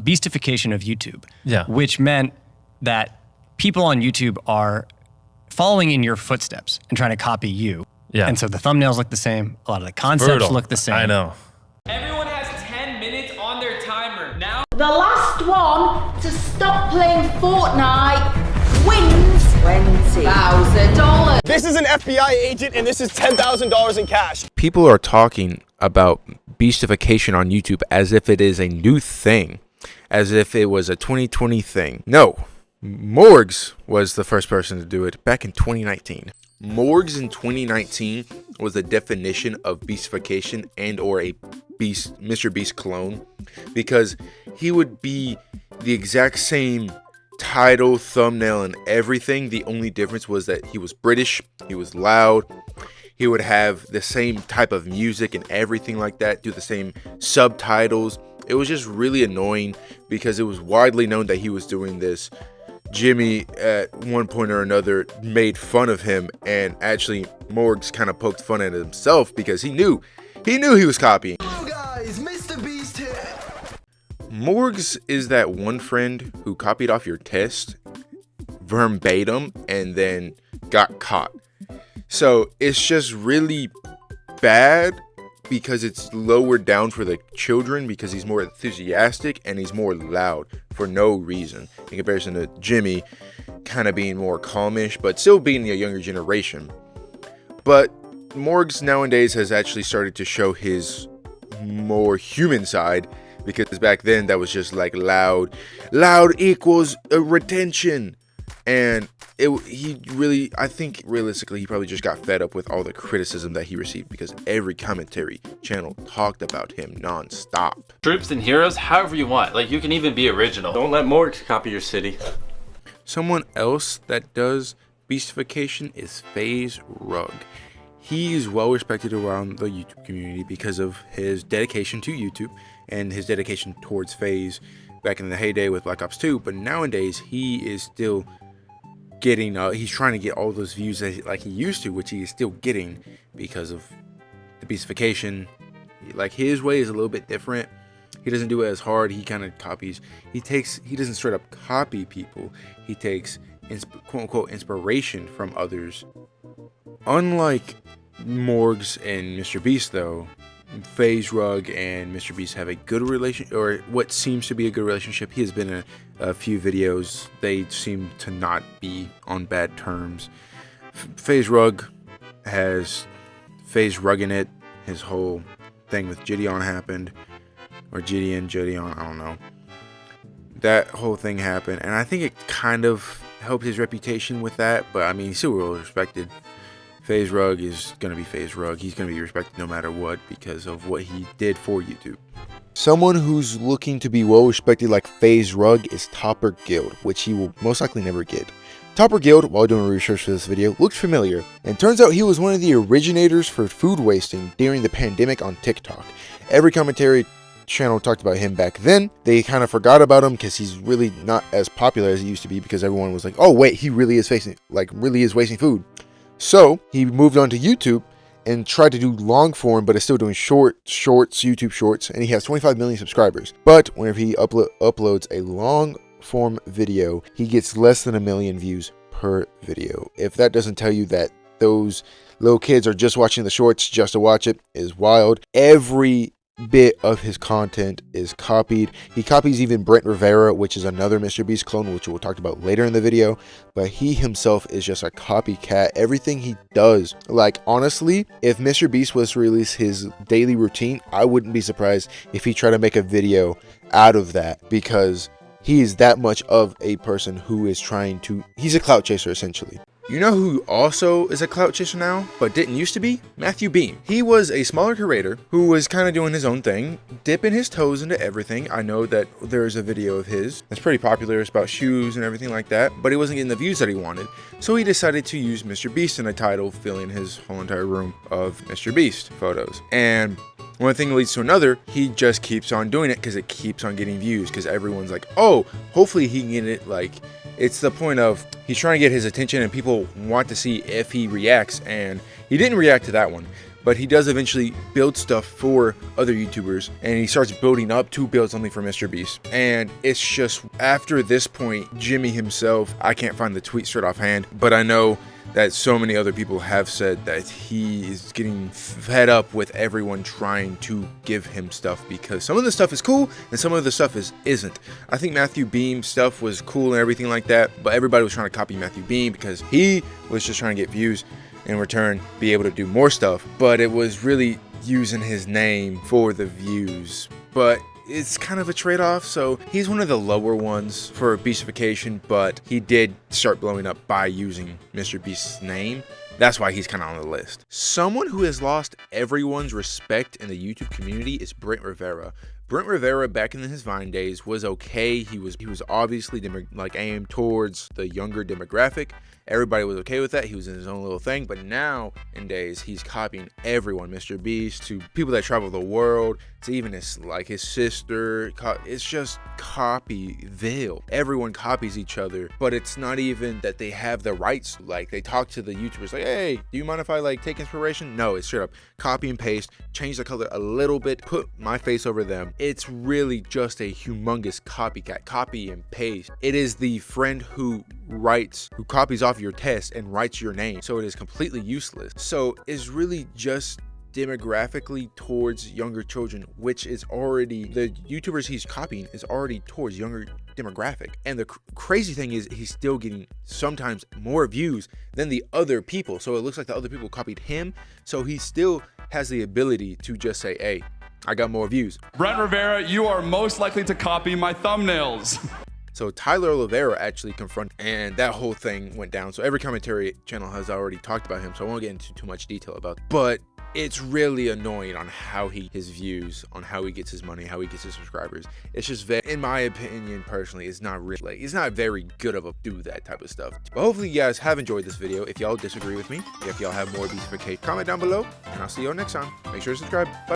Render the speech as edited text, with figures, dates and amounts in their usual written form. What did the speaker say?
beastification of YouTube. Yeah. Which meant that people on YouTube are following in your footsteps and trying to copy you. Yeah. And so the thumbnails look the same. A lot of the concepts look the same. I know. Everyone has 10 minutes on their timer. Now, The last one to stop playing Fortnite wins $20,000. This is an FBI agent and this is $10,000 in cash. People are talking about beastification on YouTube as if it is a new thing, as if it was a 2020 thing. No, Morgz was the first person to do it back in 2019. Morgz in 2019 was the definition of beastification and or a Mr. Beast clone, because he would be the exact same title, thumbnail, and everything. The only difference was that he was British, he was loud, he would have the same type of music and everything like that, do the same subtitles. It was just really annoying because it was widely known that he was doing this. Jimmy at one point or another made fun of him, and actually Morgz kind of poked fun at himself because he knew he was copying. Hello guys, Mr. Beast here. Morgz is that one friend who copied off your test verbatim and then got caught. So it's just really bad because it's lowered down for the children because he's more enthusiastic and he's more loud for no reason in comparison to Jimmy kind of being more calmish but still being a younger generation. But Morgz nowadays has actually started to show his more human side, because back then that was just like loud equals retention, and I think realistically he probably just got fed up with all the criticism that he received because every commentary channel talked about him non-stop. Troops and heroes, however you want. Like, you can even be original. Don't let Morgz copy your city. Someone else that does beastification is FaZe Rug. He is well respected around the YouTube community because of his dedication to YouTube and his dedication towards FaZe back in the heyday with Black Ops 2. But nowadays he is still getting, he's trying to get all those views like he used to, which he is still getting because of the beastification. Like, his way is a little bit different. He doesn't do it as hard. He kind of copies. He doesn't straight up copy people. He takes quote unquote inspiration from others. Unlike Morgz and Mr. Beast, though, FaZe Rug and Mr. Beast have a good relationship, or what seems to be a good relationship. He has been in a few videos. They seem to not be on bad terms. FaZe Rug has FaZe Rug in it. His whole thing with Gideon happened, or Gideon, I don't know. That whole thing happened, and I think it kind of helped his reputation with that, but I mean, he's still really respected. FaZe Rug is going to be FaZe Rug. He's going to be respected no matter what because of what he did for YouTube. Someone who's looking to be well respected like FaZe Rug is Topper Guild, which he will most likely never get. Topper Guild, while doing research for this video, looked familiar, and turns out he was one of the originators for food wasting during the pandemic on TikTok. Every commentary channel talked about him back then. They kind of forgot about him because he's really not as popular as he used to be, because everyone was like, oh wait, he really is wasting food. So he moved on to YouTube and tried to do long form, but is still doing YouTube shorts, and he has 25 million subscribers. But whenever he uploads a long form video, he gets less than 1 million views per video. If that doesn't tell you that those little kids are just watching the shorts just to watch it, is wild. Every bit of his content is copied. He copies even Brent Rivera, which is another Mr. Beast clone, which we'll talk about later in the video, but he himself is just a copycat. Everything he does, like, honestly, if Mr. Beast was to release his daily routine, I wouldn't be surprised if he tried to make a video out of that, because he is that much of a person who is he's a clout chaser essentially. You know who also is a clout chaser now, but didn't used to be? Matthew Beam. He was a smaller creator who was kind of doing his own thing, dipping his toes into everything. I know that there's a video of his that's pretty popular. It's about shoes and everything like that, but he wasn't getting the views that he wanted. So he decided to use Mr. Beast in a title, filling his whole entire room of Mr. Beast photos. And one thing leads to another. He just keeps on doing it because it keeps on getting views, because everyone's like, oh, hopefully he can get it. Like, it's the point of he's trying to get his attention and people want to see if he reacts, and he didn't react to that one. but he does eventually build stuff for other YouTubers, and he starts building up to build something for Mr. Beast. And it's just, after this point, Jimmy himself, I can't find the tweet straight offhand, but I know that so many other people have said that he is getting fed up with everyone trying to give him stuff, because some of the stuff is cool and some of the stuff isn't. I think Matthew Beam's stuff was cool and everything like that, but everybody was trying to copy Matthew Beam because he was just trying to get views, in return be able to do more stuff, but it was really using his name for the views. But it's kind of a trade-off, so he's one of the lower ones for Beastification, but he did start blowing up by using Mr. Beast's name. That's why he's kind of on the list. Someone who has lost everyone's respect in the YouTube community is Brent Rivera. Brent Rivera, back in his Vine days, was okay. He was obviously aimed towards the younger demographic. Everybody was okay with that. He was in his own little thing. But nowadays, he's copying everyone. Mr. Beast, to people that travel the world, to even his sister. It's just Copyville. Everyone copies each other, but it's not even that they have the rights. Like, they talk to the YouTubers like, hey, do you mind if I take inspiration? No, it's straight up copy and paste, change the color a little bit, put my face over them. It's really just a humongous copycat, copy and paste. It is the friend who copies off your test and writes your name, so it is completely useless. So it's really just demographically towards younger children, which is already, the YouTubers he's copying is already towards younger demographic. And the crazy thing is, he's still getting sometimes more views than the other people, so it looks like the other people copied him, so he still has the ability to just say, hey, I got more views. Brent Rivera, you are most likely to copy my thumbnails. So Tyler Oliveira actually confronted, and that whole thing went down. So every commentary channel has already talked about him, so I won't get into too much detail about it. But it's really annoying on how his views, on how he gets his money, how he gets his subscribers. It's just in my opinion, personally, it's not really, it's not very good of a do that type of stuff. But hopefully you guys have enjoyed this video. If y'all disagree with me, if y'all have more Beastification, comment down below, and I'll see y'all next time. Make sure to subscribe. Bye.